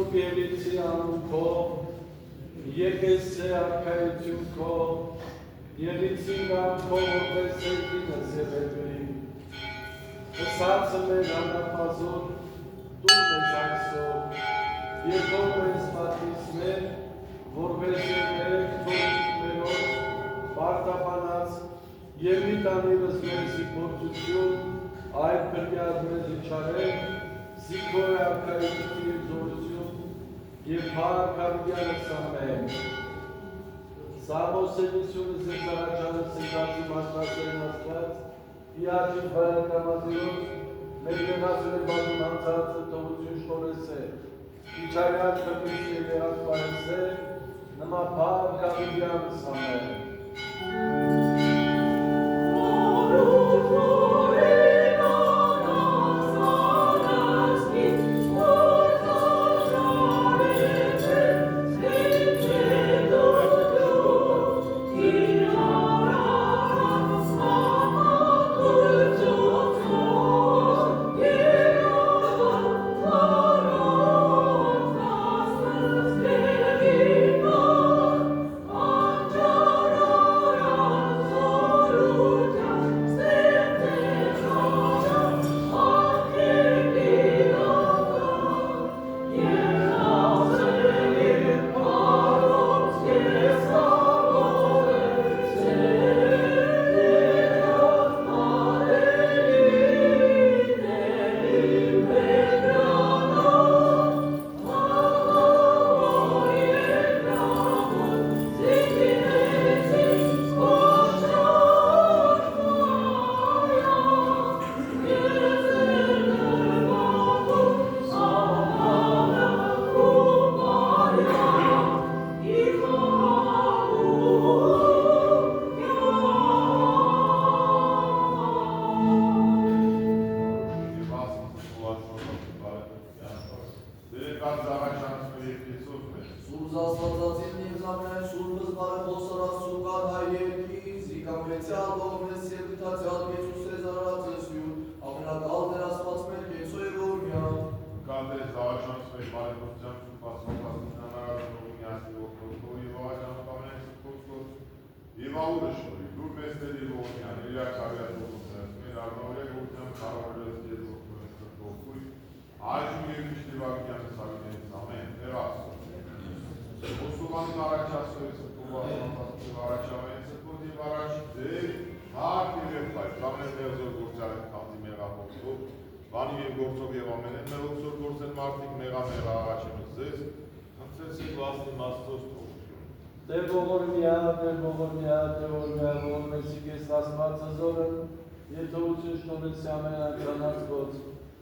Սուրբ Ելիցի անուն քո, եկես է արքայություն քո, Ելիցին գան քո, որպես երկինս եղևի, Ըսածը մեր անապազոր, դու մեզ այսօր, Եկող մեզ պատիսներ, որպես եղեք թողիկներով, պարտապանած, և մի տանիրս մեր զիպորցություն, այդ պրկյազ մեզ իչարեք, զիքոր արքայություն և զորություն, և փառքարյանս ամեն։ Սամոսենությունը զեզ առաջանը սենկացի մաշվածային աստված, իաջին վայակամազիրոց, մեր գենասուր է բազում անցարացը տողություն շնորես է, իչարյան կրկից և եղած պայս է, նմա փառքարյանս ամեն։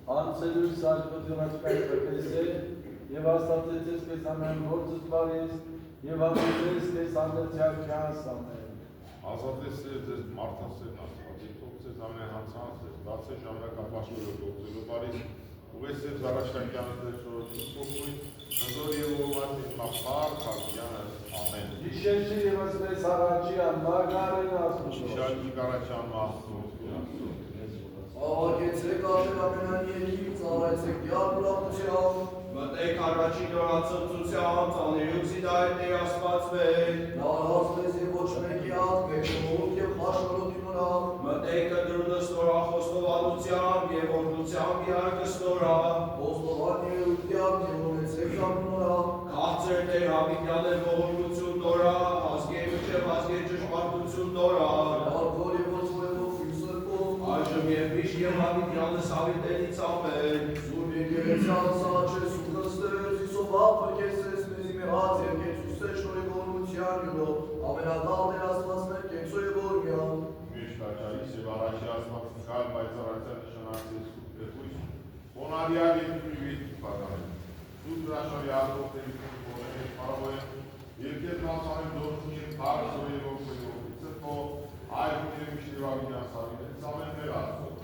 Անցելույս աշպտյոնաշկայ պրկես է, և աստացեցես կես ամեն գործս բարես, և ատեցես կես անդրցյակյանս ամեն։ Ազատես ձեզ մարդասերն աստված, ետողցես ամեն հանցանցես, դացես ժամանակապաշվորը գործելու բարիս, ուղես ձեզ առաջնակյանը ձեր շորոչին փոխույն, հնդոր և ողմատին մապար խարգյանս ամեն։ Իշեշի և ասպես առաջյան, մարգարին աստուշ։ Իշարքի կարաչան մաստուս, Աղագեցեք ատեր ամենան երկիվ, ծարայցեք յարբուրապության, մտեք առաջին նորացրծության, ծաներյուք զիդայրներ ասպացվեն, նարհասպես և ոչ մեկի հատ, մեկնումուտ և խաշորոդի նորավ, մտեք կդրդը ստորա խոստովանությամբ և օրդությամբ իարկը ստորա, խոստովան երությամբ և ունեցեք ժամ նորավ, կաղցեր տեր հավիտյաներ ողորմություն նորա, ազգեր մջև ազգեր ճշմարտություն նորա, ալքոր և ոչ մետով ֆիլսրկում, այժմ և միշ և հավիտյանս հավիտենից ամեն, Սուրբ եկեղեցյան սաչես ու կստեր, զիսովալ պրկեսես մեզի մեղած և կեցուստեր շորի ողորմության յուրով, ամենադալներ աստված մեր կեցո և որմյան, միշտ աչարիս և առաջի աստված նկալ պայծարացյալ նշանացես սուրբ եղույս, Բոնարյալ և պրիվիտ պագարեն, սուրբ հրաշարի արտոքների կողմորեն պարավոեն, երկեր նասանեն դորություն և պարս և ողորմի ծրկո, այգուն և միշտ և ավինյան սավինեց ամեն մեր աստված,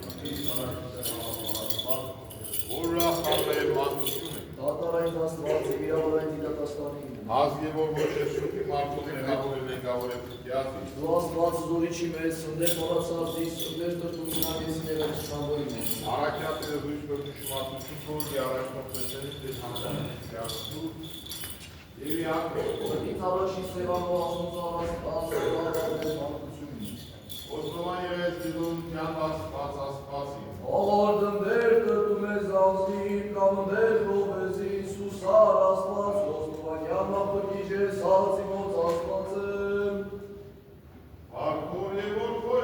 որ ախապել մանդություն է։ Տատարային աստված և իրավարային դիտատաստանին, Ազգ և որ ոչ է շուտի մարդուղին հավորել ենք մերգավոր է պտյացի։ Դու աստված զորիչի մեզ, սնդեր մորացած դիս, սնդեր տրտունքնագեսիները չկամբոյում են։ Արաքյատերը զույշ բրդուշմատություն փորգի առաջնորդեցենից դες հանցանիստյացու և իակը։ Սրտի ծավաշի սևանով ասոնց առաստված Ոստովան երես դիզունության ասպացի։ Ավարդնդեր տրտում ես անձին, կամնդեր հովեզի Իսուսար աստված, ոստովանյան մապտիչ ես հացի մոց աստվածեմ։ Արկոր և որդոր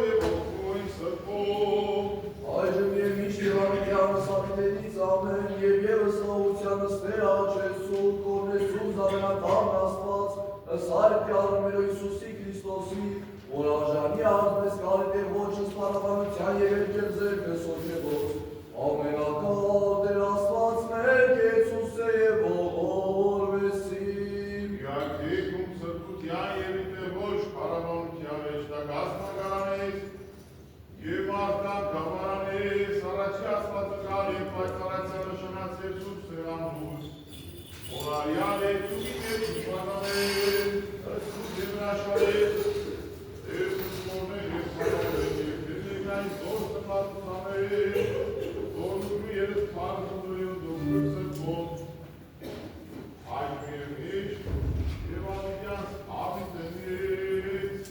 սրպով։ Այժմ և միշտ եվանիկյանը սավիտենից ամեն և ևս հողությանս վերաչեսուր, կորնեսուս ամենակարն աստված, սարդ կյարմերո Իսուսի Քրիստոսի, որ արժանի արմես կարիտ է ոչ սպարավանության և երկեր ձերքը սոչևոց, ամենակալ դեր աստված մեկ Եսուս է և ողորվեսիմ։ Իակեքում սրպության և իտե ոչ պարավանության եշտագասնագարանես և մարդան կամարանես առաջի աստվածակալ և պայծարացյանը շնաց Եսուս սերանուս, որ արյալ է ծուգին և իշխանանես, ըսուս և նաշարես, Եսուս մորներ և սանորեն և դեզեգնային զոր սմատուցանես, զորնուգու երս պարզնդրին դոքրուք սրպոտ, այգ և միշտ և ադիգյանս ամիտնես,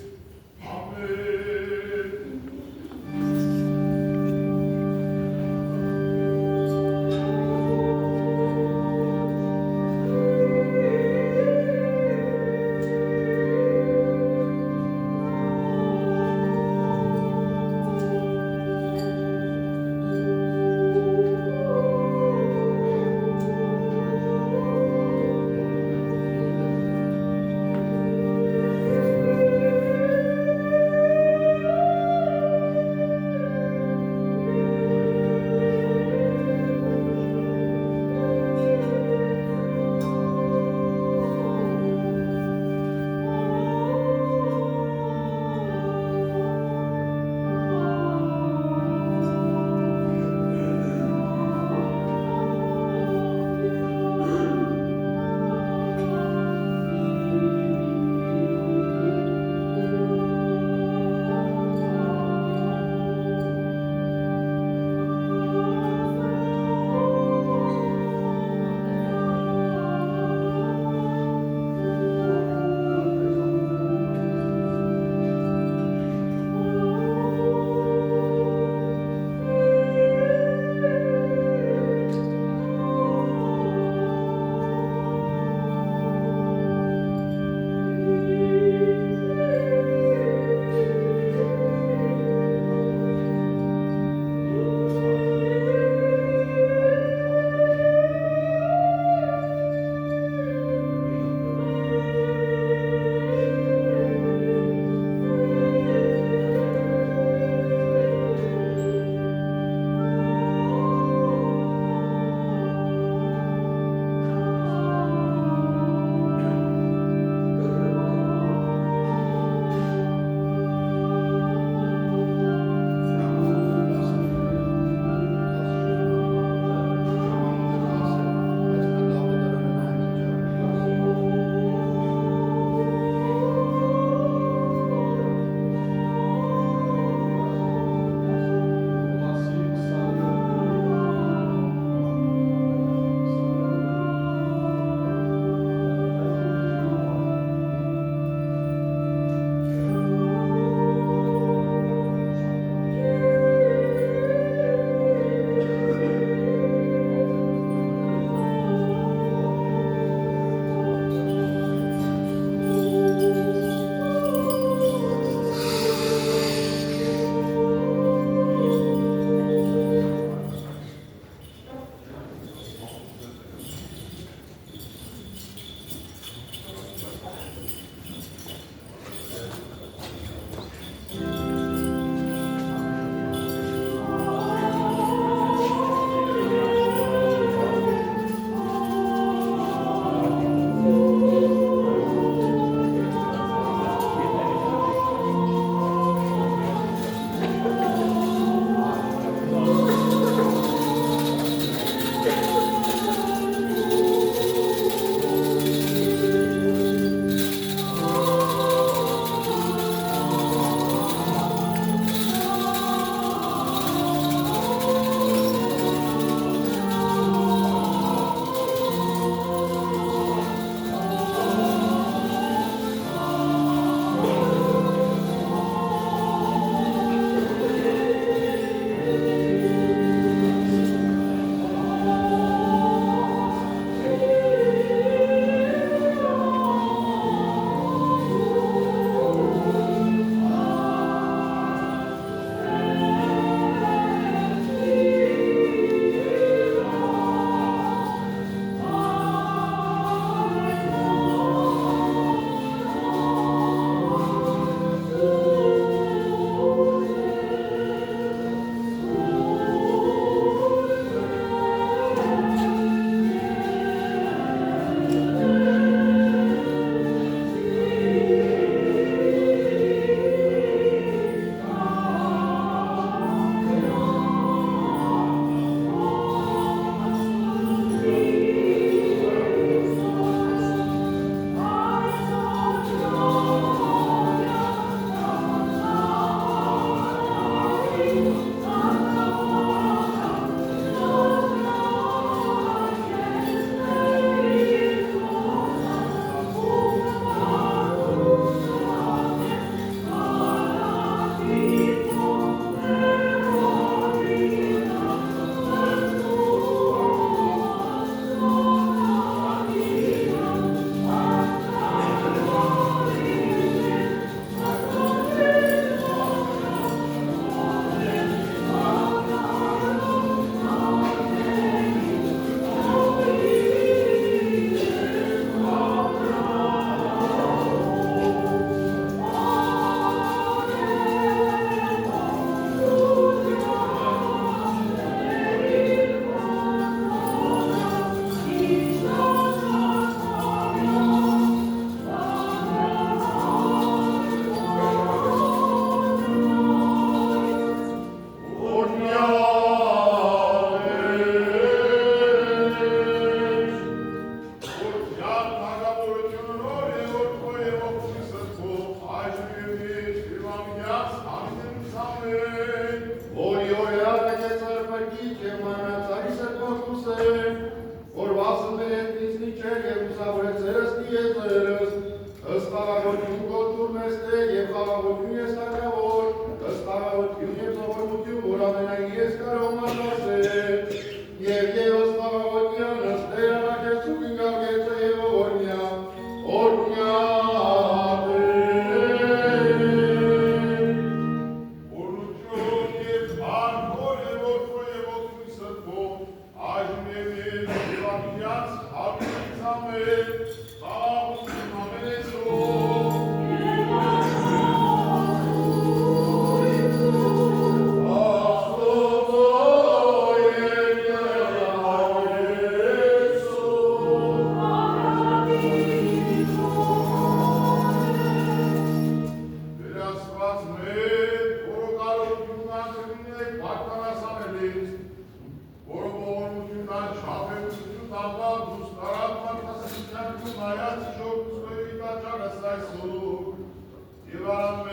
ամեն։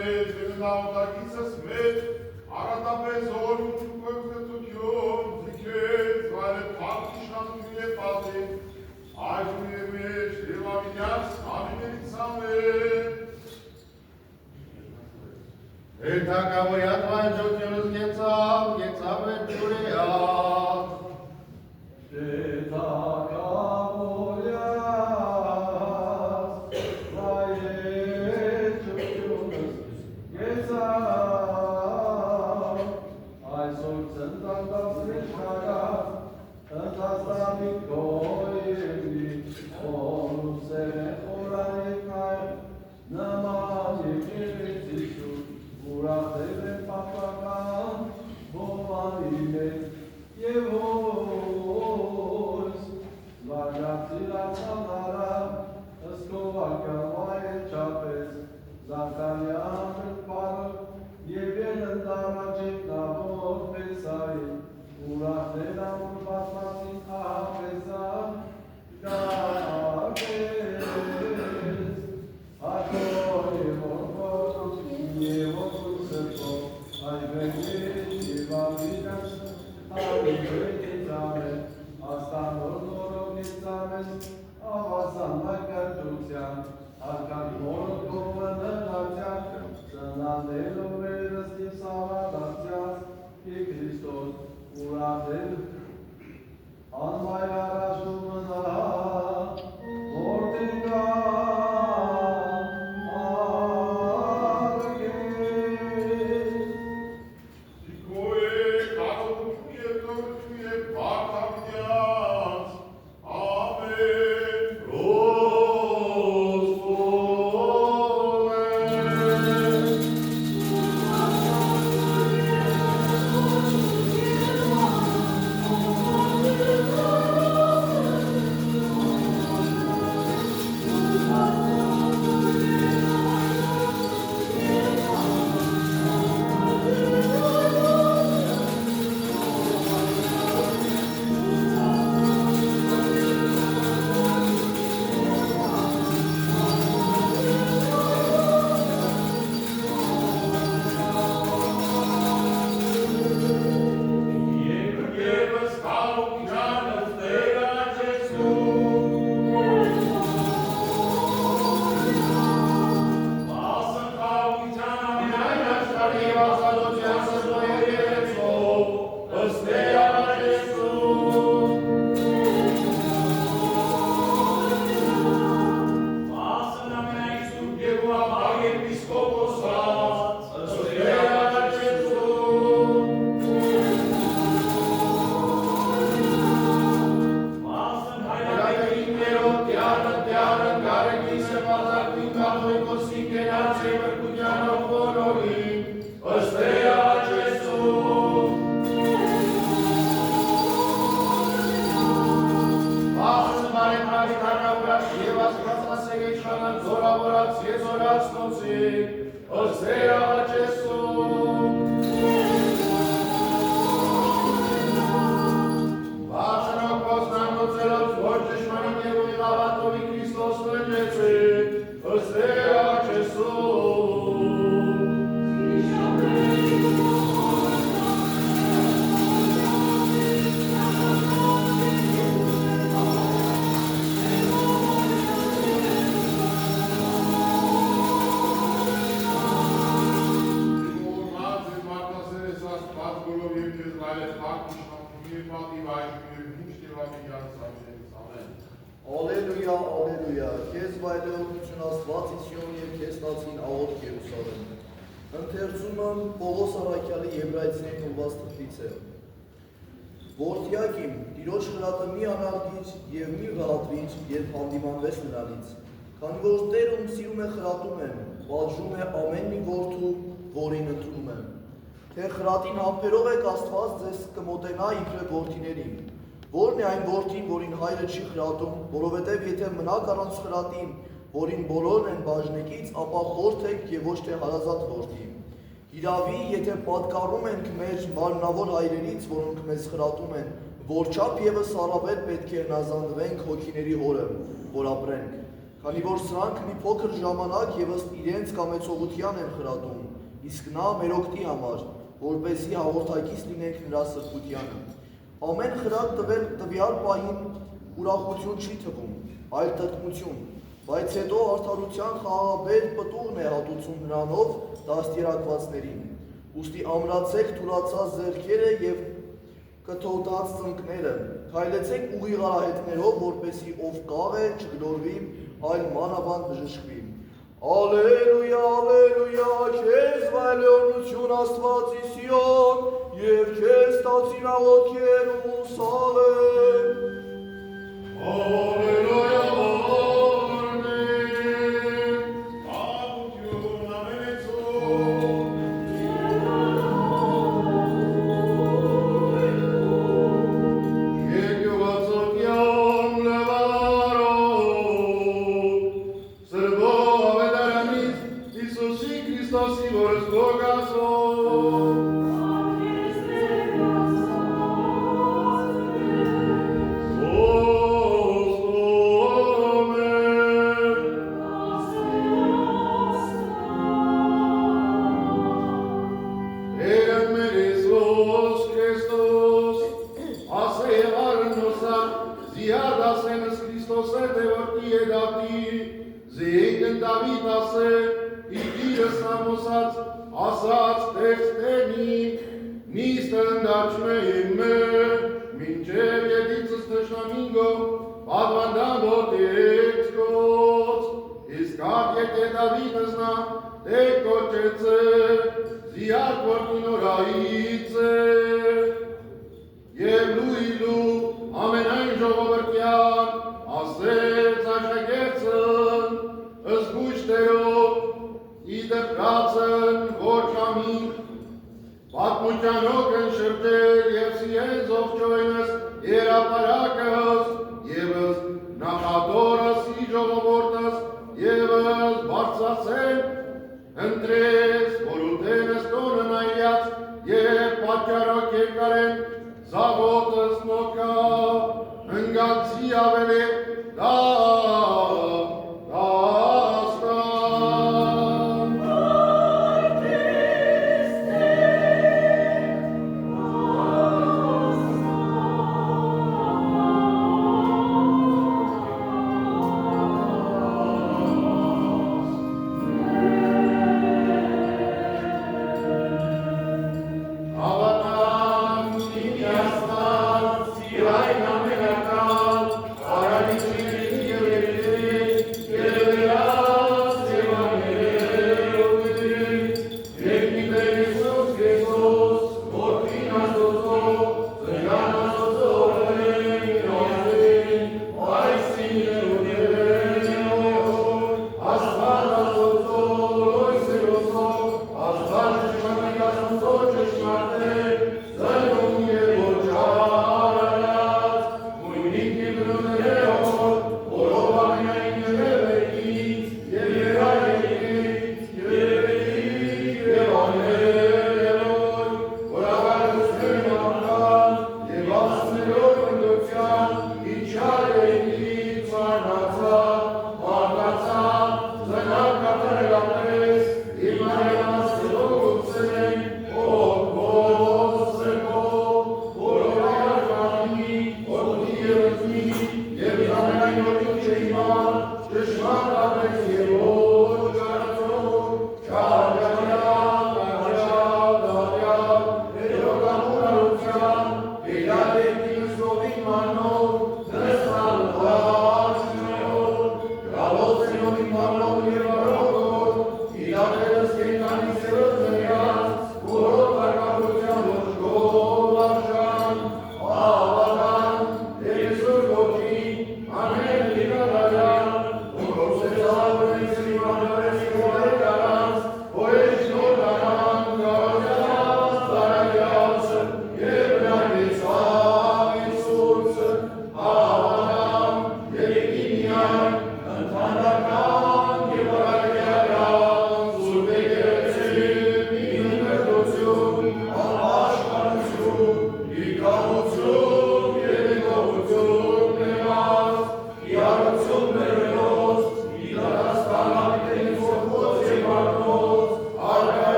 մեծ, վեննդաղոտագիցս մեծ, առատապես ողորմություն կողքնեցություն, ձիքեց, վայրը փակ իշխանություն է պատին, այժմ է մեջ, դևավինյաց, ամիներից ամեն։ Հերթակավորյատ վայջոքյոնս գեցավ է ջուրեատ։ Ալելույա, ալելույա, քեզ վայելություն Աստված Իսիոն և քեզ տածին աղոթք Երուսաղեմ։ Ընթերցումը Պողոս առաքյալի Եբրայեցիներին ուղղված թղթից է։ Որդյակ իմ, Տիրոջ խրատը մի անարգիր և մի վհատվիր, երբ հանդիմանվես նրանից, քանի որ Տեր ում սիրում է խրատում եմ, պատժում է ամեն մի որդու, որին ընտրում եմ։ Թե խրատին համբերով եք Աստված ձեզ կմոտենա իբրև որդիներին։ Որն է այն որդին, որին հայրը չի խրատում, որովհետև եթե մնաք առանց խրատին, որին բոլորն են բաժնեկից, ապա խորթ եք և ոչ թե հարազատ որդի։ Իրավի, եթե պատկառում ենք մեր մարմնավոր հայրերից, որոնք մեզ խրատում են, որչափ ևս առավել պետք է հնազանդվենք հոգիների հորը, որ ապրենք։ Քանի որ սրանք մի փոքր ժամանակ եւ ըստ իրենց կամեցողության են խրատում, իսկ նա մեր օգտի համար, որպեսզի հաղորդակից լինենք նրա սրբությանը։ Ամեն խրատ տվյալ պահին ուրախություն չի թվում, այլ տրտմություն, բայց հետո արդարության խաղաղաբեր պտուղն է հատուցում նրանով դաստիարակվածներին։ Ուստի ամրացեք թուլացած ձեռքերը եւ կթողտած ծնկները, քայլեցեք ուղիղ արահետներով, որպեսզի ով կաղ է չգլորվի, այլ մանավանդ բժշկվի։ Ալելույա, ալելույա, քեզ վայելորնություն Աստված Իսիոն, եւ քեզ տածին աղոթքեր ու Սաղեմ։ Ալելույա,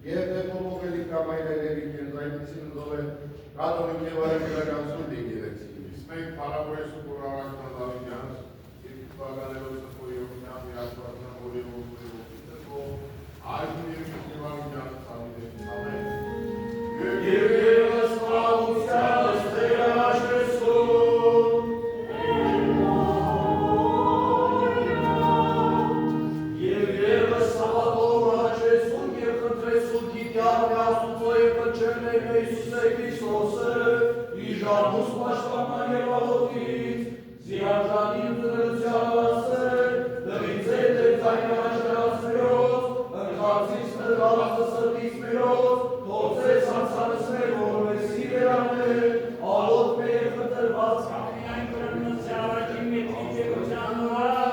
Եվ թե փոփոխելի կամ այլևերի կենզայնություն զով է կատոլիկ և արևելական սուրտ եկեղեցի։ Իսկ մենք փառաբերում որ առաջնան Դավիթյանց երկու բաղաներով սփոյության միացվածան օրերով այժմ և Քրիստոսյանց ամենից ամեն։ Եվ ևս մաղությանս Տերաշ Քրիստոս, Եվ ևս Սավատով հաչեցուն և խնդրեցուն գիտյան Աստուծո և կնչերներ Հիսուսե Քրիստոսը, իժանուս պաշտպանման և աղոտից, զիարժանի ուզրության ասել, դրից է դեպքային հաշրացներոց, ընկացից նրվածը սրտից մերոց, թոցեց անցանս մեր որվեսի վերանել, աղոտ մեր խտրված կամիայն կրնուց առաջին մետրիք եղության նորա,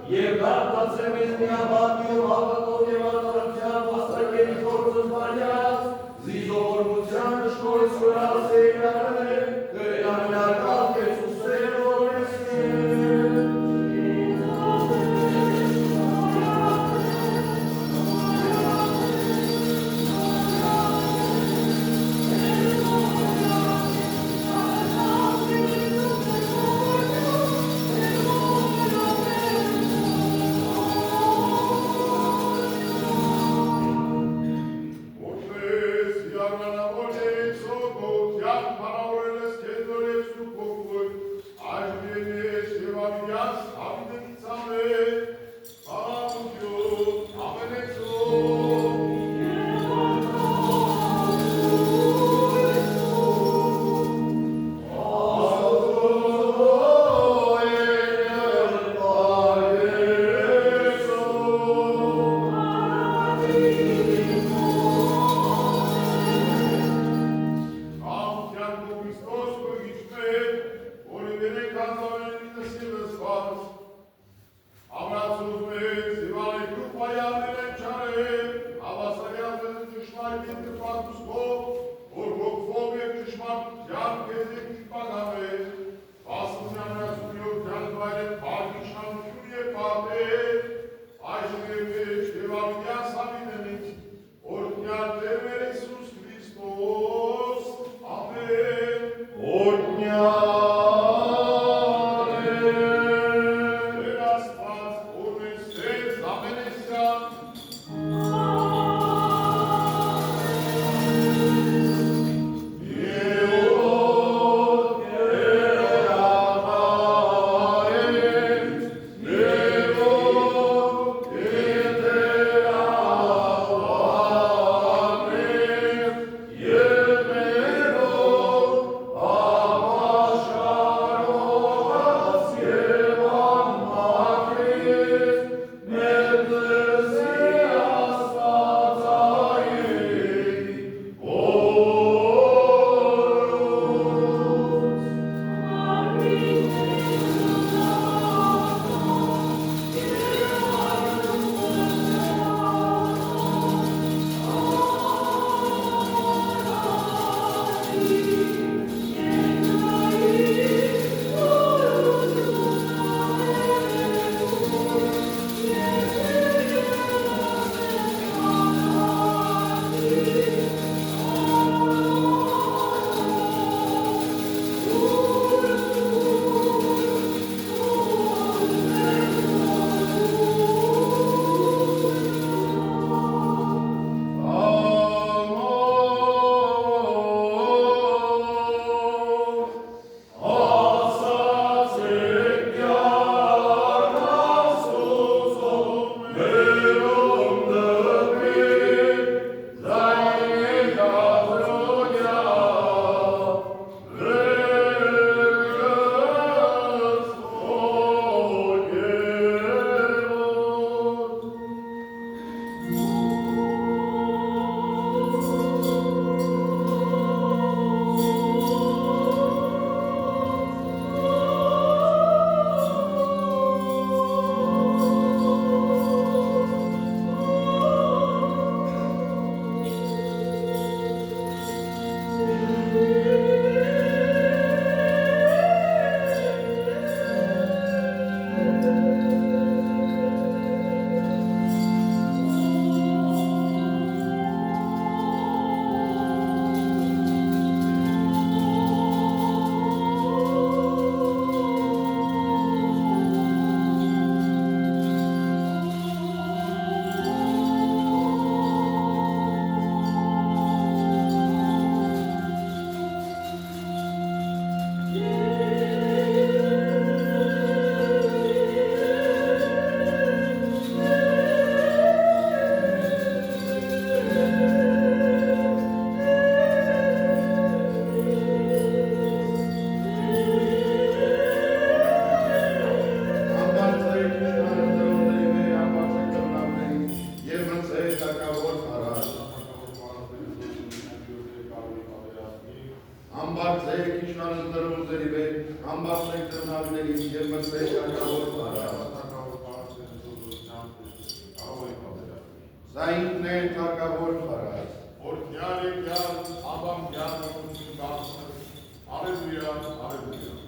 և դարտացրեմ ես միաբանյով հաղատով և ատարության վաստրակերի խորձս բարյաց, զիզովորմության շնորից վրաս է իրանել, կրյանյակալ կեցուսեր որվեսի։ Եվ Ամբարձեք իշխանը դրոզերի վեր, ամբարձեք տնավների և մրսեք ակավոր պարած։ Զայինքներ թակավոր պարած։ Օրքյալ եկյալ, աբամյալ ողություն դարձնը, Ալելույա, Ալելույա։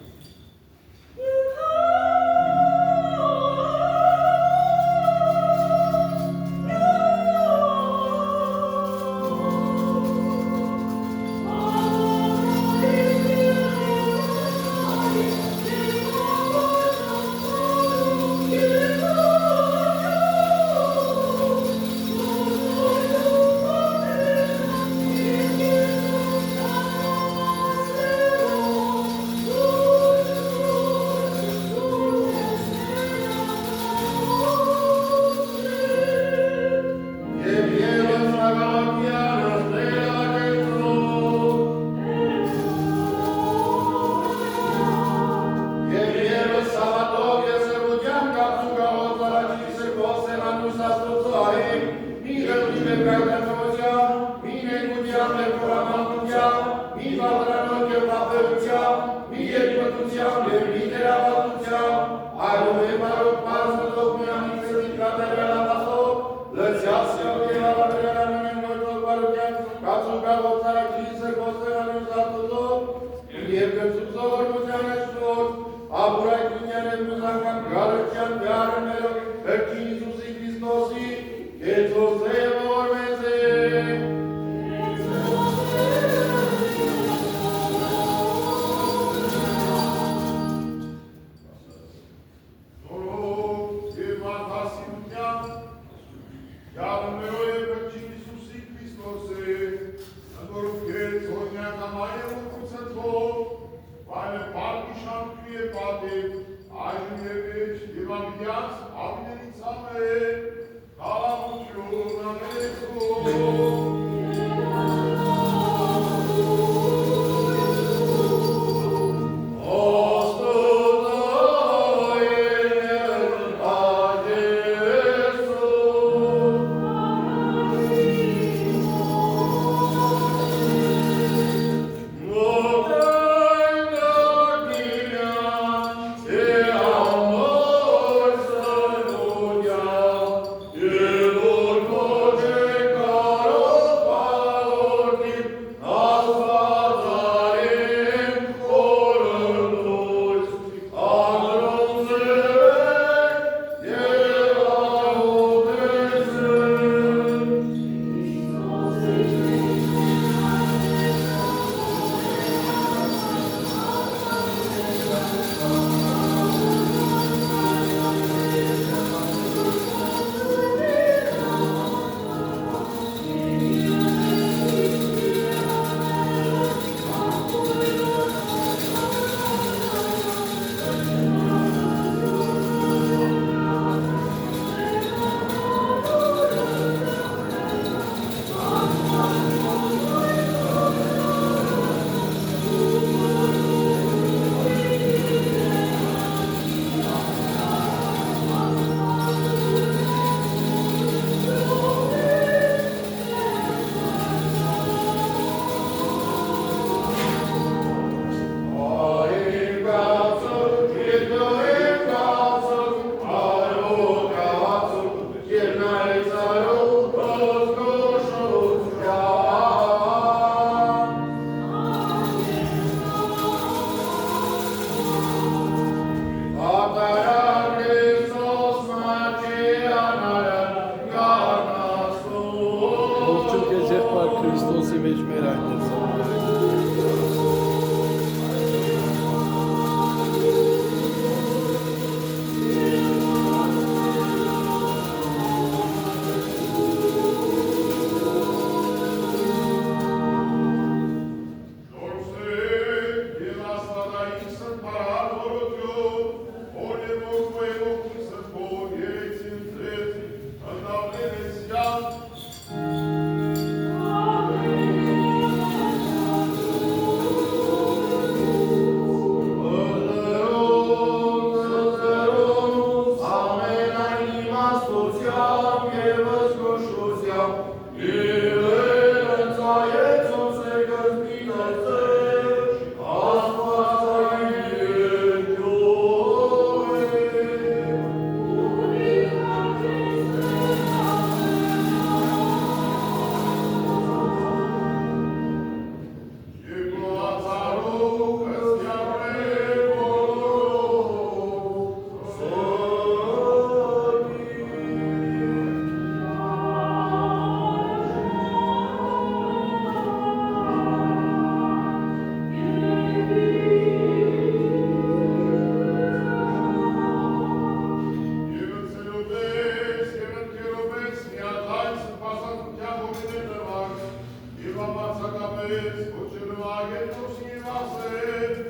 Ալես, ոչ նվագել դուրսի վասել,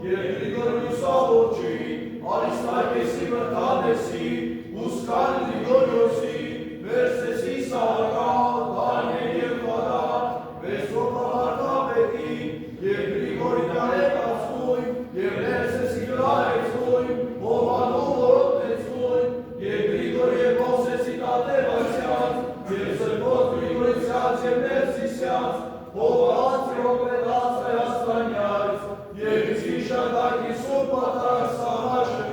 եւ Գրիգորիոս Աղոջին, Արիստակեսի Մրթանեսի, Ուսկան Գրիգորիոսի, Վերսեսի Սահակալ, Դանիել եւ Վադար, Վեսոպավարտապետի, եւ Գրիգորի Նարեկացույն, եւ Ներսեսի Գլարեցույն, Հովանու Որոտնեցույն, եւ Գրիգորի եւ Մովսեսի Տատևասյանց, եւ Սրբոց Գրիգորիսյանց եւ Ներսիսյանց, Հովանց Ռոպետաց Հայաստանյաց, եւ Իշխանդակի Սուրբ Պատարագ Սաղաշել,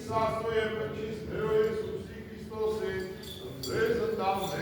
Սաստո և կչիս Տերո Եսուսի Քրիստոսի, ձեզ ընդամեն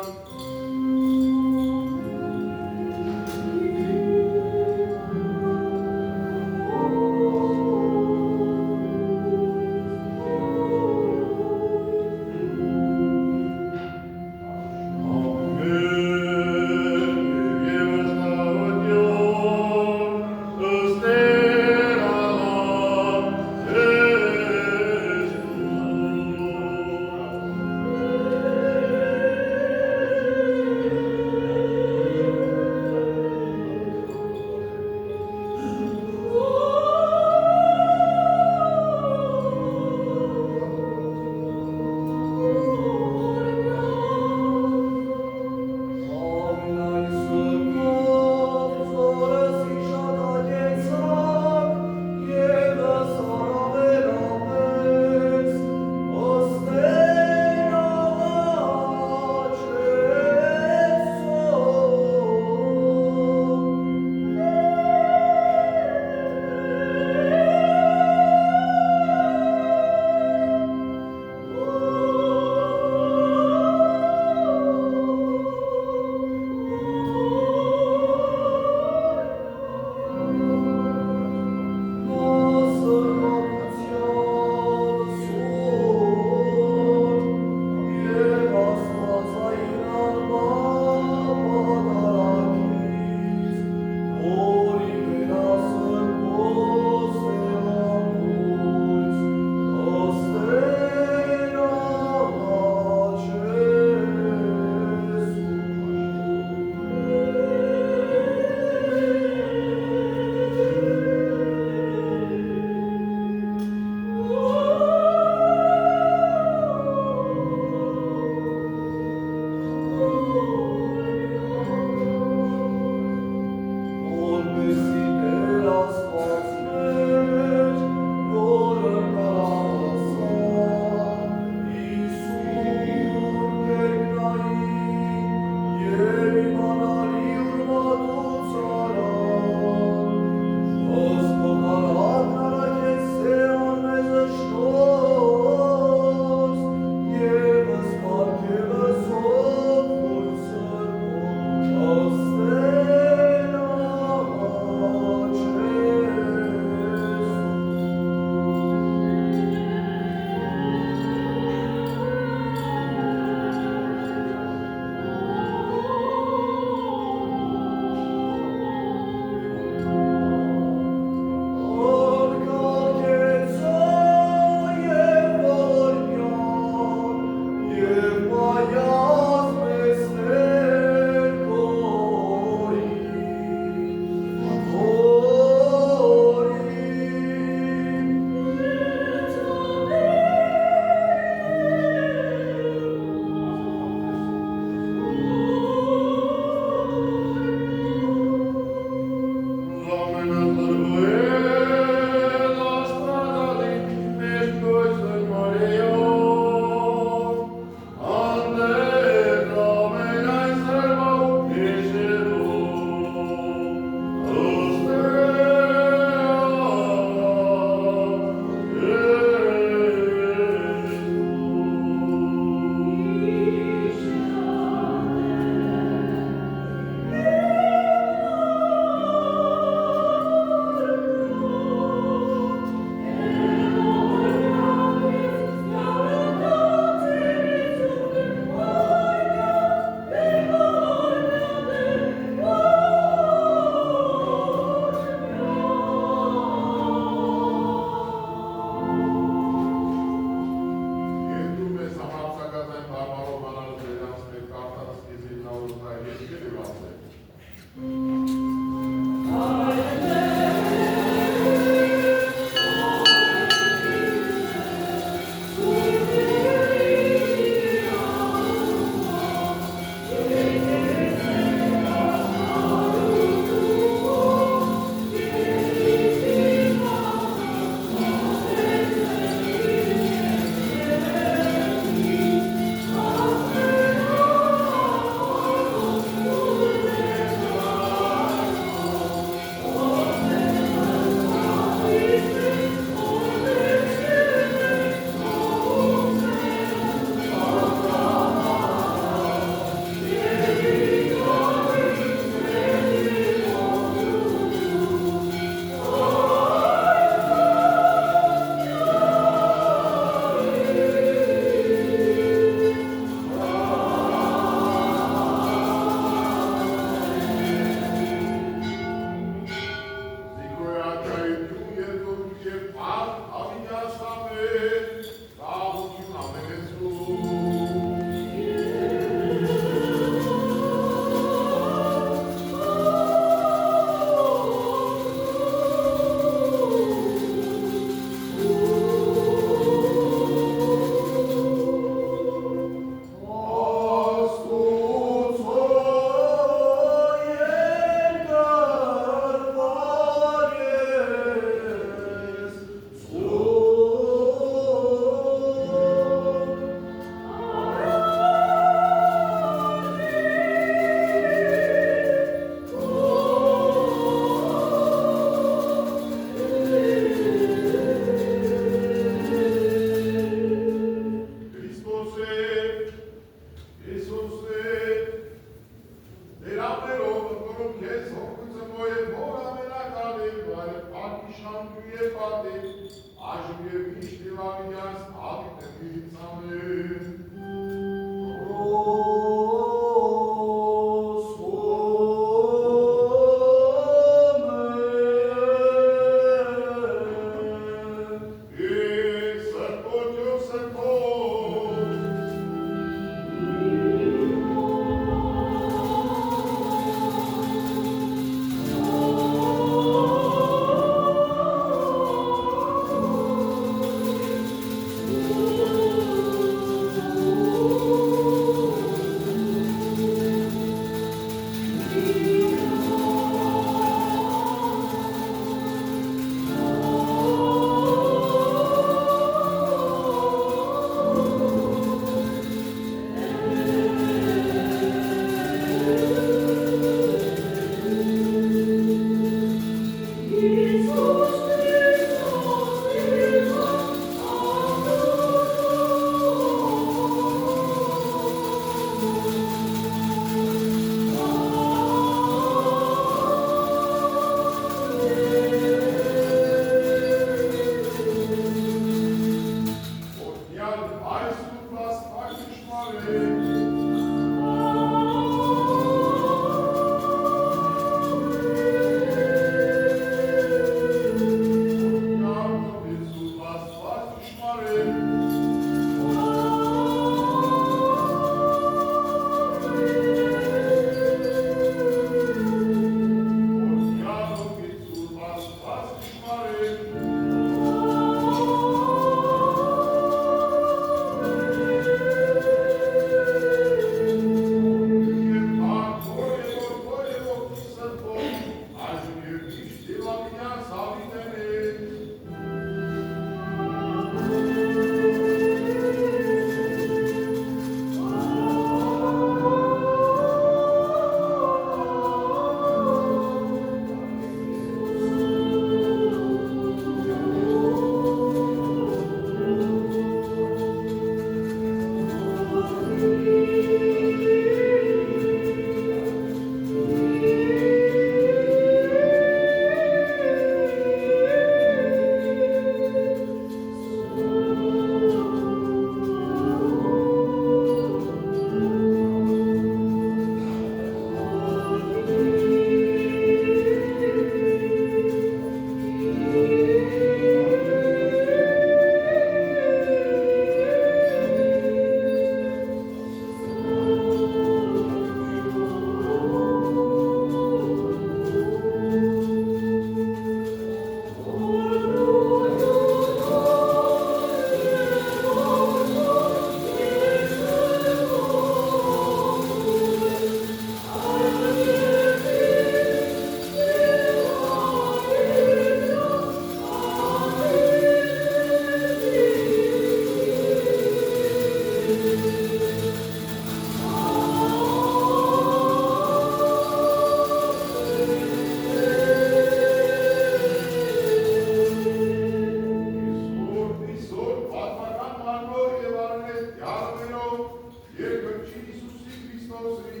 Վերջին Հիսուսի Քրիստոսի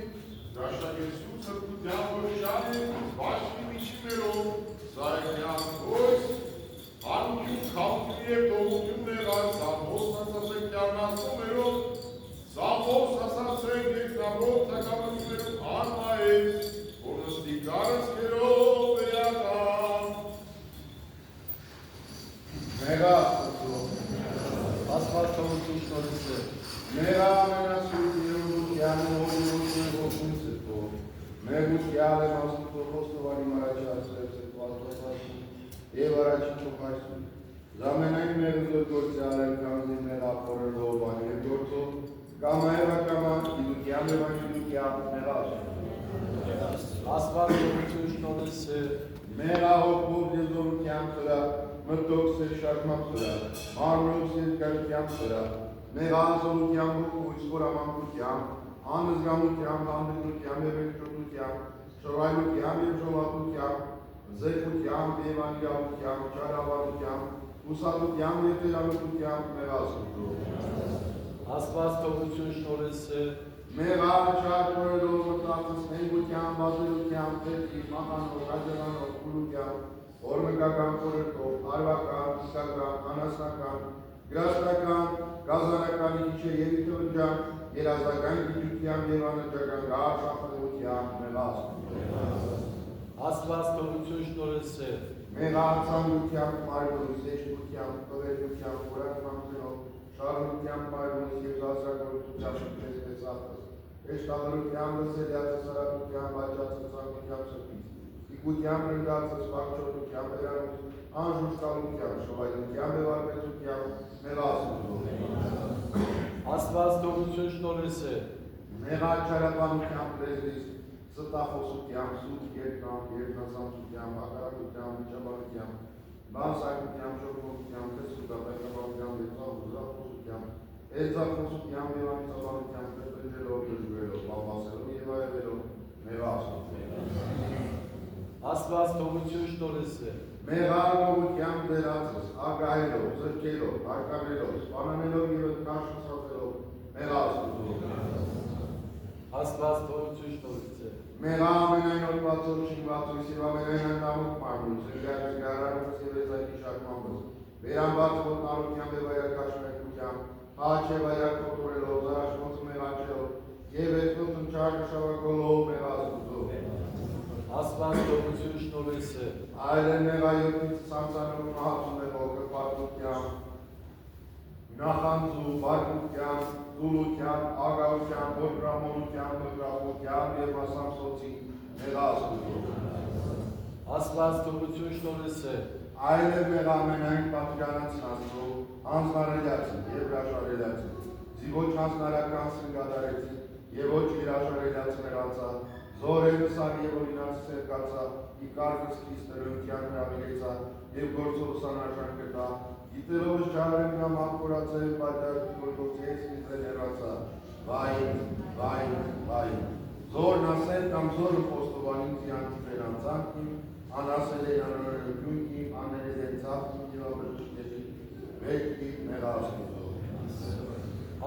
դաշնակեցու սրբության ոչյանը բաշխի միջիներով զայգյան հոյս հանություն խաղթի և դողություն եղար Սամոս ասացեք կյարնասումերով Սամոս ասացեք երկնավոր թակավություններով անմայեց որ նստի կարսկերով վերական Մեղա Աստված թողություն շնորհիցը Մեղա ամենասույր երուդությանը հորիություն ողջունցը թող Մեղության եմ աստուծո խոստովանի մարաչացրել սրտվածոսացում և առաջին չոխայսում Զամենային մեղուզոր գործյալ եմ կանզի մեր ապորելով բանի և գործով կամայևակաման իդուկյան և անիդուկյան մեղաշ Աստված թողություն շնորհիցը Մեղա հոգով եզորության վրա մտով սեր շարժման վրա մարմնով սերկայության վրա Մեղա անզորության հոգույց խորամանկության անզգամության, հանդգնության և երկրոտության, շռայլության և ժողատության, զեքության և անիրավության, չարավարության, ուսատության և տերանության մեղասուտով։ Աստված թողություն շնորհիցը Մեղա չարքորելով մտածս նենգության, բազերության, պետի, մախանով, հաջանանով, կուլության, օրմեկական կորերտով, արվական, իսական, անասնական, գրաստական, գազանական իչե և իթվրջան, երազական գիտության և անրջական գար շախրության մեղասուտով։ Աստված թողություն շնորհիցը Մեղա ցանկությամբ, մարմնով, զեշտությամբ, տվերությամբ, խորացմանքներով, շարունությամբ, մարմնով և զասրագործությամբ շնպես աղտս, էշտաղրությամբ, լսելյացը սարատությամբ, աճացը ցանկությամբ սրտից, իգությամբ, ռնդացը սպակչոտությամբ, երանուց, անժուշկալությամբ, շողայնությամբ և արպեցությամբ, մեղասուտով։ Աստված թողություն շնորհիցը Մեղա չարապանությամբ լեզվից, ստախոսությամբ, սուտ երկնամբ, երկնասանցությամբ, հակարակությամբ, վիճաբանությամբ, բանսակությամբ, շորմողությամբ, տեսուտամբ, եկաբանությամբ, եծախոսությամբ, էծախոսությամբ և անիծաբանությամբ, կրտնջելով, դժգրելով, բավասելով և այևելով, մեղասուտով։ Աստված թողություն շնորհիցը Մեղա ագողությամբ դերածս, ագահելով, զրկելով, հարկանելով, սպանանելով և ընկաշնսացելով, մեղասուտով։ Աստված թողություն շնորհիցը Մեղա ամենայն ոտվածով շինվածույս և ամենայն անդամուկ մարմնուց, ընկյակս գարարումս և եզայքի շակմամս, վերամբաց ոտնարությամբ և այրակաշմեկությամբ, հաչ և այրակ կոտորելով, զարաշմոցը մեղանչելով, և էսնոց ընչար նշավակոլով մեղասուտով։ Աստված թողություն շնորհիցը Այլ են մեղայոտնից սանցանում մահացում է ողը պարտությամբ, նախանձու, բարկությամբ, դուլությամբ, ագահությամբ, ոտրամոնությամբ, մգրախությամբ և մասամսոցի մեղասուտով։ Աստված թողություն շնորհիցը Այլ է մեղամենային պատկանացն աստծո, հանձնարելյացին և հրաշարելյացին, զիվոչ հանձնարական սնգադարեցին և ոչ հրաշարելյաց մեղացա, զորերը սար և օրինաց սերկացա, իկարկս քիստերունքյան հրավիրեցա և գործով սանարժան կտա, գիտելովս ճարեն կամ ակորացել պատյարդի գործոցից միզել հեռացա, վայն, վայն, վայն, զորն ասել կամ զորը խոստովանին զիանքի վերանցանքին, անասել է անորնյունքին, անել է ծախքին և ապրճիշների, վետքի մեղասուտով։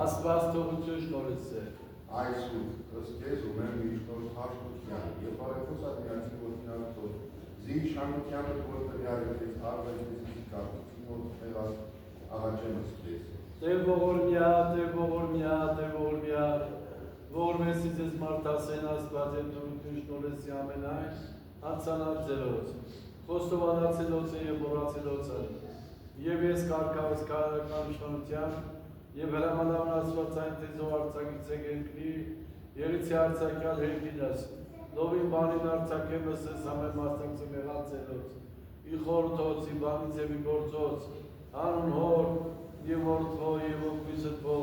Աստված թողություն շնորհիցը Այսուր, ըստ քեզ ունեմ միջնորդ հաշտության և բարեփոխած միացի որդինալուծով, զիջանությանը որտեղյարեցես արվեստի կապիցին որդեղած աղաչեմս քեզ։ Տեր ողորմյա, Տեր ողորմյա, Տեր ողորմյա, ողորմեսի ձեզ մարդասեն Աստված եմ թողություն շնորհեցի ամենայն, անցանալ ձերոց, խոստովանացելոց է և մոռացելոց է, և ես կարգավս կարական շնորհությամբ, և հրամանավն աստվածային թեզով արձակից է գենքնի, երիցի արձակյալ հերգինաս, լովին բանին արձակեմ ըսես ամեն մասնակցը մեղացելոց, ի խորթոց, ի բանից և ի գործոց, անուն հոր, և որդվո, և ոգվիզտվո,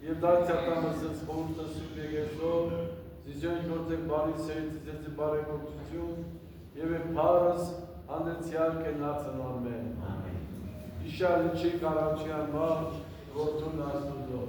և դարձյատամ ըսես խորթը սույր եկեսով, զիզյոն գործեք բարի սերիցի ձեզի բարեգործություն, և է պարս հանդեցյալ կենացն ամեն։ Իշալ չի կարաչյան մար, Որդուն աստուծո։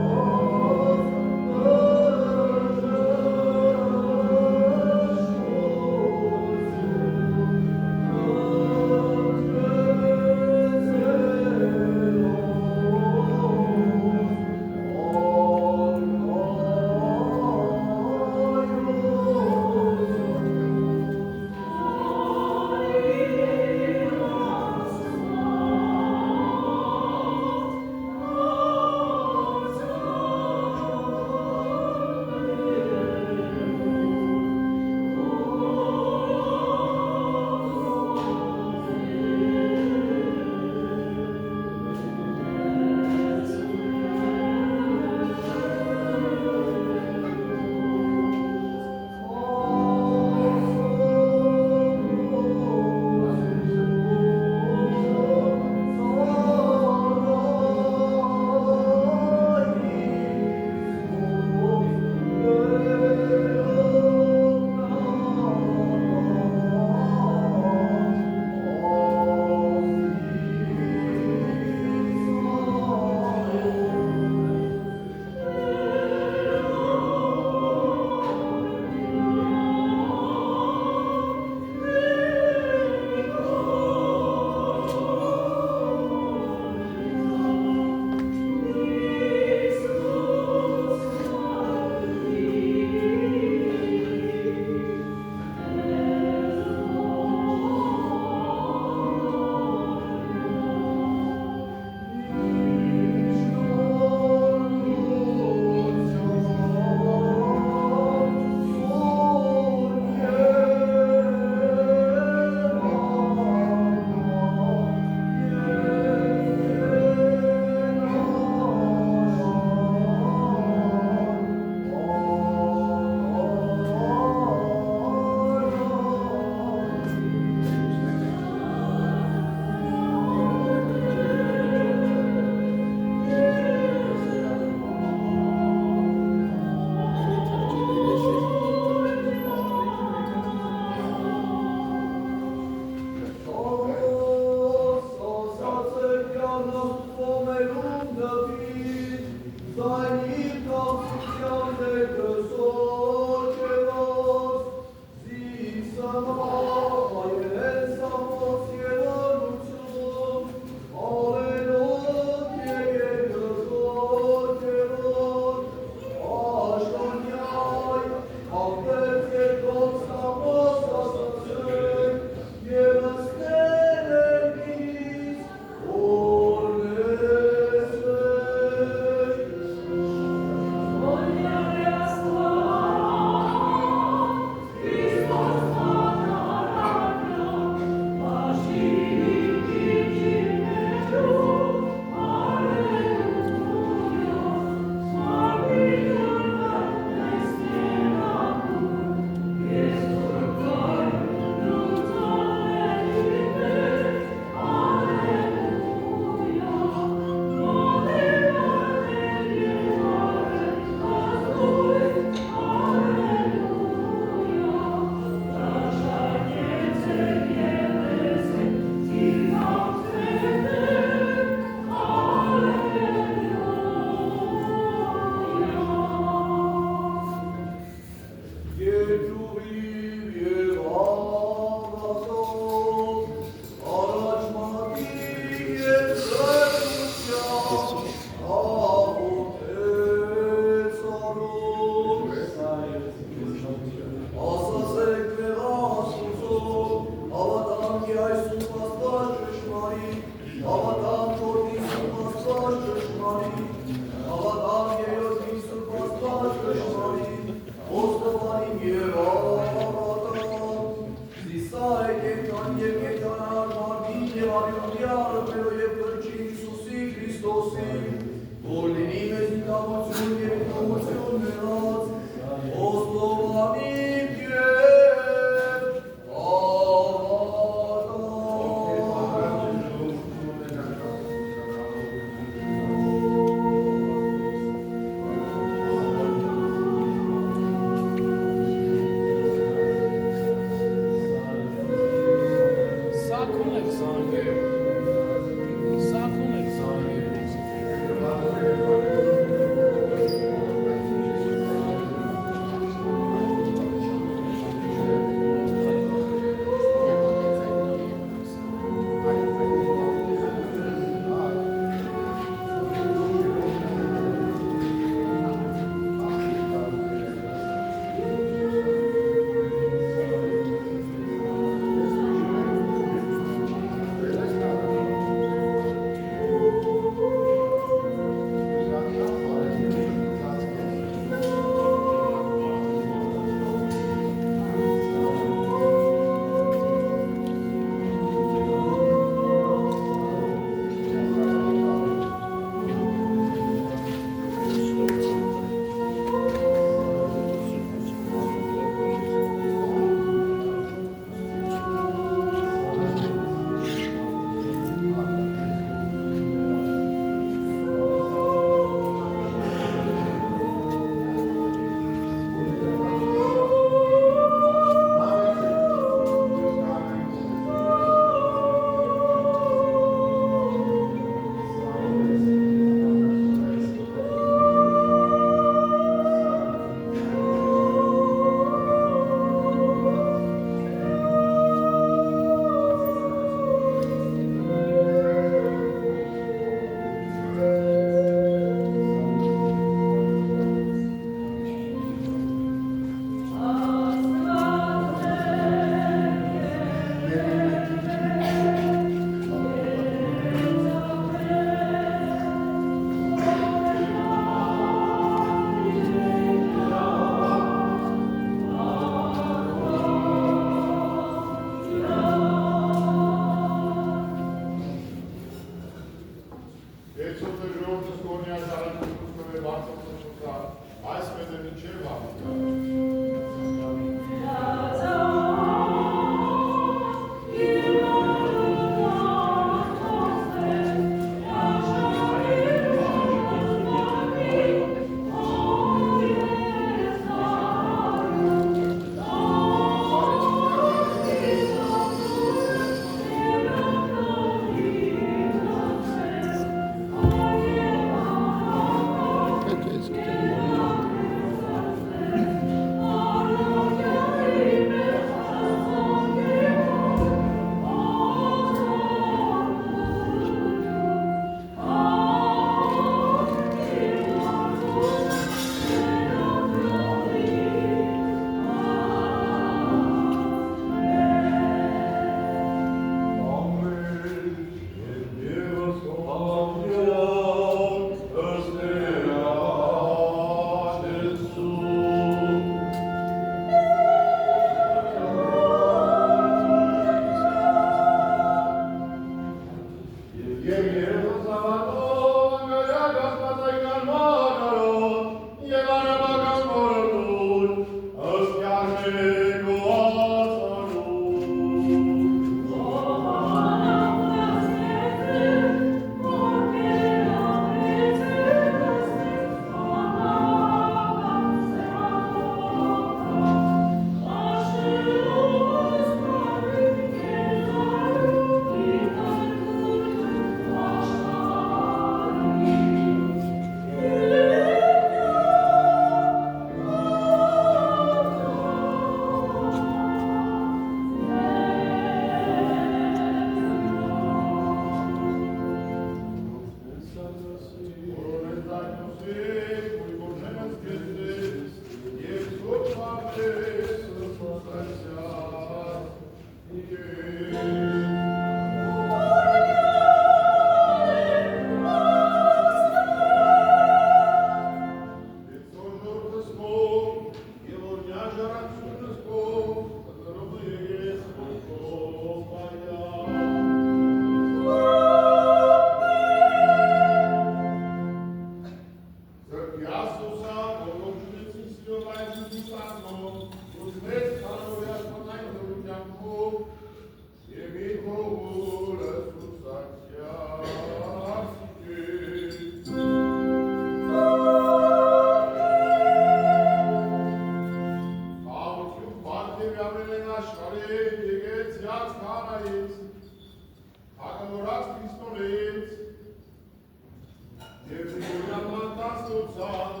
Աղացության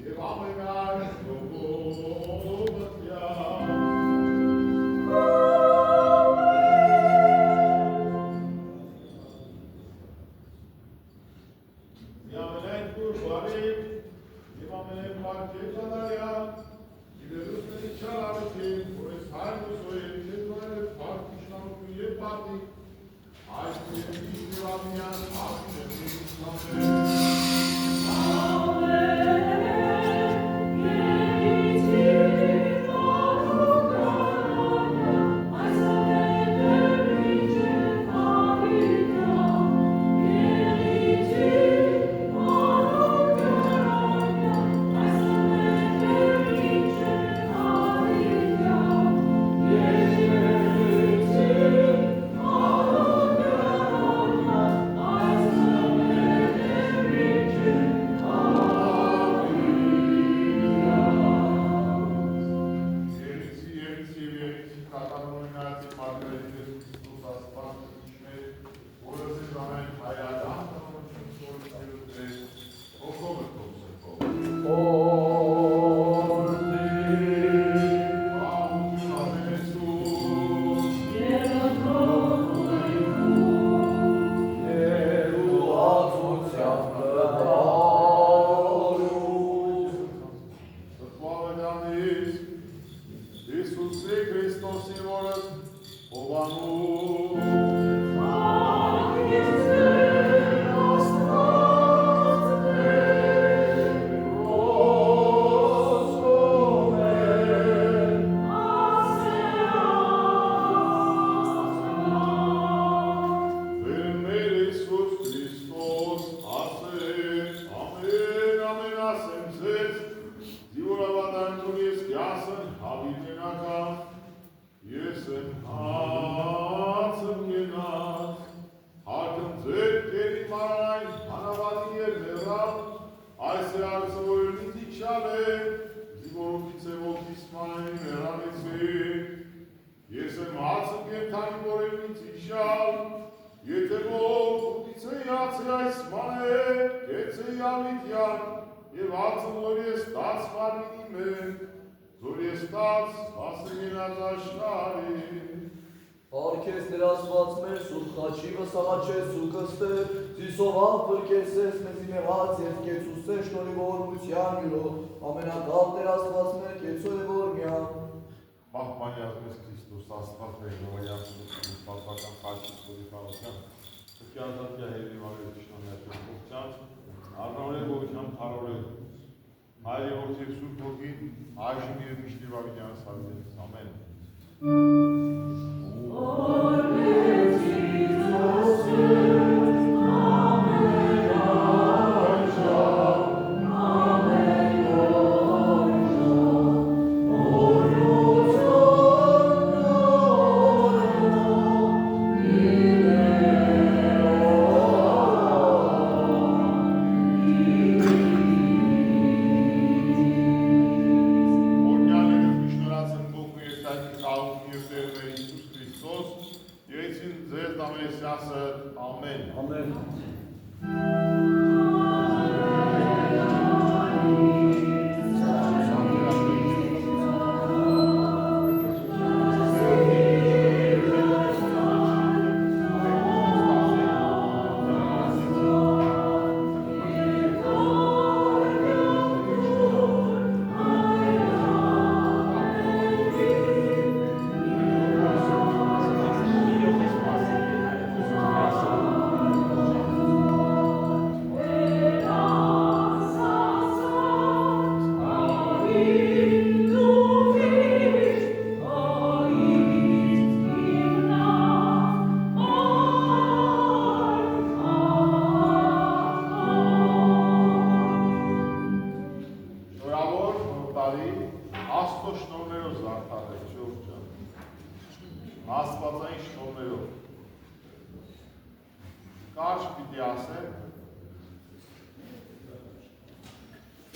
և ամենայն ժողովրդյան Ամենայն կուրբարի և ամենայն պարկեր կադարյան իվերուսների չարարություն, որ ես հայր ուսոյել և նոյել պարկ իշնանություն և պատիկ այս կերմի և ամյան աղջերմի Արկես դեր ասված մեր սուրբ խաչիվը սաղաչես ու կստեր, զիսովան պրկեսես մեզի մեղած և կեցուսե շնորի ողորմության յուրով, ամենակալ դեր ասված մեր կեցո է ողորմյան։ Պահպանյաց մեզ Քրիստոս աստված մեր գովայացում պատվական խաչից գովիքավության, թկյազատյա հերի վարել ճշտամյատյոն ողջան, առնորել գովիքան պարորել, հայր և որդև սուրբ ոգին, այժմ և միշտի վավիդյան սավիդենից, ամեն։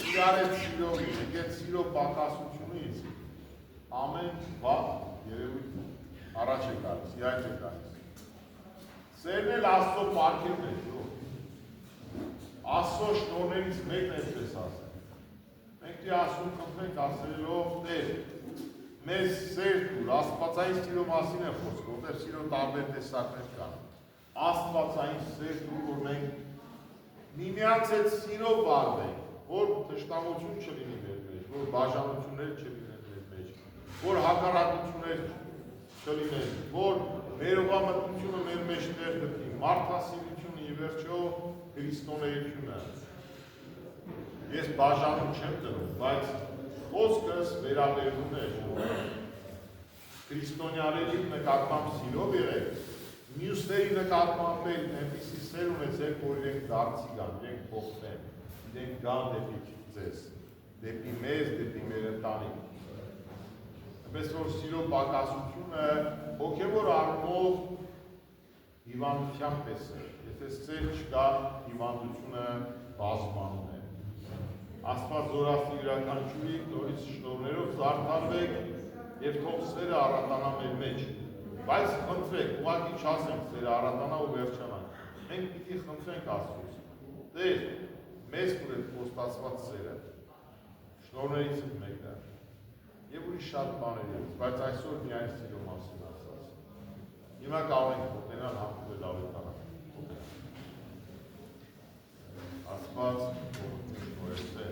իրարետ սիրով եկեք սիրով պակասությունից ամեն վատ երևույթ առաջ է գալիս, իհայտ է գալիս։ Սերն էլ Աստծո պարգևն է, Աստծո շնորհներից մեկն է այդպես ասել։ Մենք դի ասում խնդրենք ասելով Տեր, մեզ սեր տուր, աստվածային սիրո մասին է խոսքը, որտեղ սիրո տարբեր տեսակներ կան։ Աստվածային սեր տուր, որ մենք միմյանց հետ սիրով վարվենք, որ թշնամություն չլինի մեր մեջ, որ բաժանություններ չլինեն մեր մեջ, որ հակառակություններ չլինեն, որ ներողամտությունը մեր մեջ տեղ գտնի, մարդասիրությունը ի վերջո քրիստոնեությունը։ Ես բաժանում չեմ դնում, բայց խոսքս վերաբերվում է քրիստոնյաների նկատմամբ սիրով եղեք, մյուսների նկատմամբ էլ այնպիսի սեր ունեցեք, որ իրենք դարձի գան, իրենք փոխվեն, իրենք գան դեպի ձեզ, դեպի մեզ, դեպի մեր ընտանիք։ Այնպես որ սիրո պակասությունը հոգևոր առումով հիվանդության պես է, եթե սեր չկա, հիվանդությունը բազմանում է։ Աստված զորացնի յուրաքանչյուրի նորից շնորհներով զարդարվեք եւ թող սերը առատանա մեր մեջ։ Բայց խնդրեք, ուղղակի չասենք սերը առատանա ու վերջանանք։ Մենք պիտի խնդրենք Աստծուց. Տեր, մեզ կուր այդ խոստացված սերը, շնորհներից մեկը եւ ուրիշ շատ բաներ, բայց այսօր միայն սիրո մասին ասած։ Հիմա կարող ենք մոտենալ համբուրել ավետարան։ Աստված շնորհեցե։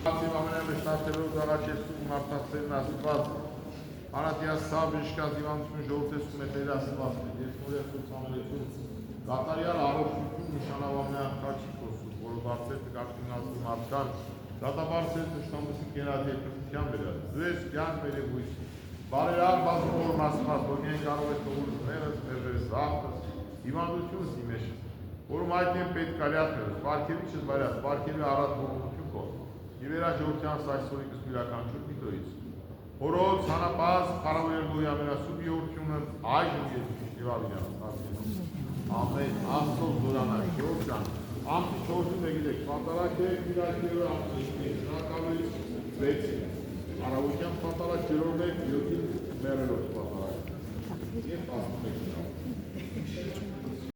Ամենամեջնատերով դարաչեցում մարդասերն Աստված, Անատիաս սավ իշկազ իվանություն ժողովտեսում է Տեր Աստված, ես նորեղ ցուցանելություն, կատարյալ առողջություն նշանավամյան քաչի խոսում, որը բարձր տկարդինացնում մարդկան, դատաբարձր թշնամուսի կերադիետության վերած, դու ես կյանք վերևույս, բարերար բազումոր Աստված, որ միայն կարող է թողուր մեղս, մերվեր զախտս, իվանդությունս իմեշս, որում այդ են պետք կալյատներս, պարքևիչս բարյաց, պարքևի առատ ողնություն կող, իվերաժողության սայսորի կսպիրականչուր միտոյից, Հորոց, հանապազ, խարավերգոյի ամենասուր յորությունն այժմ երկիշ նվավինան, ամեն, աստով զորանար, շորջան, ամպի շորջում եղիլեք, պատարակ եք, իրակերոր ամպիշկի, հնակավից վեցին, առավության պատարակ ջերով եք, յոթին մերելով պատարակ, և ասում եք